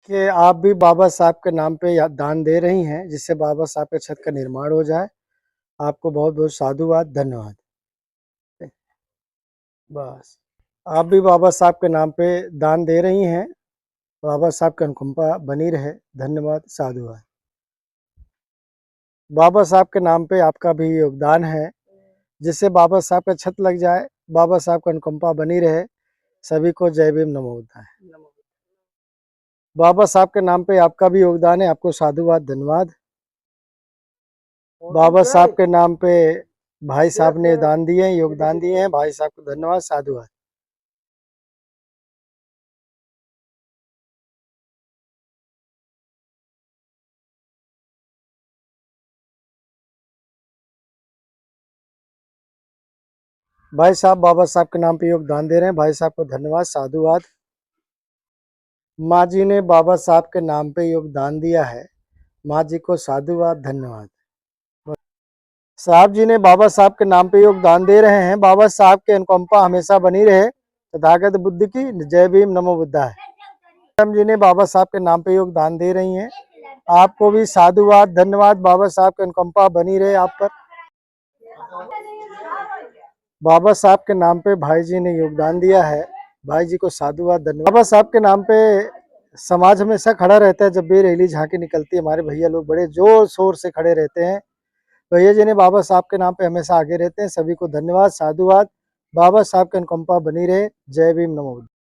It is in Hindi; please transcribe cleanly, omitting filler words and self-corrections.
कि आप भी बाबा साहब के नाम पे दान दे रही हैं, जिससे बाबा साहब के छत का निर्माण हो जाए। आपको बहुत-बहुत साधुवाद, धन्यवाद। बस। आप भी बाबा साहब के नाम पे दान दे रही हैं, बाबा साहब की अनुकंपा बनी रहे। धन्यवाद, साधुवाद। बाबा साहब के नाम पे आपका भी योगदान है, जिससे बाबा साहब का छत लग जाए, बाबा साहब की अनुकंपा बनी रहे। सभी को जय भीम, नमो बुद्धाय। बाबा साहब के नाम पे आपका भी योगदान है, आपको साधुवाद, धन्यवाद। बाबा साहब के नाम पे भाई साहब ने दान दिए हैं, योगदान दिए हैं। भाई साहब को धन्यवाद, साधुवाद। भाई साहब बाबा साहब के नाम पे योगदान दे रहे हैं। भाई साहब को धन्यवाद, साधुवाद। माँ जी ने बाबा साहब के नाम पे योगदान दिया है। माँ जी को साधुवाद, धन्यवाद। साहब जी ने बाबा साहब के नाम पे योगदान दे रहे हैं। बाबा साहब के अनुकंपा हमेशा बनी रहे। तथागत बुद्ध की जय भीम, नमो बुद्धाय। मैडम जी ने बाबा साहब के नाम पे योगदान दे रही हैं। आपको भी साधुवाद, धन्यवाद। बाबा साहब की अनुकंपा बनी रहे आप पर। बाबा साहब के नाम पे भाई जी ने योगदान दिया है। भाई जी को साधुवाद, धन्यवाद। बाबा साहब के नाम पे समाज हमेशा खड़ा रहता है। जब भी रैली झांकी निकलती है, हमारे भैया लोग बड़े जोर शोर से खड़े रहते हैं। भैया जी ने बाबा साहब के नाम पे हमेशा आगे रहते हैं। सभी को धन्यवाद, साधुवाद। बाबा साहब की अनुकंपा बनी रहे। जय भीम, नमो बुद्धाय।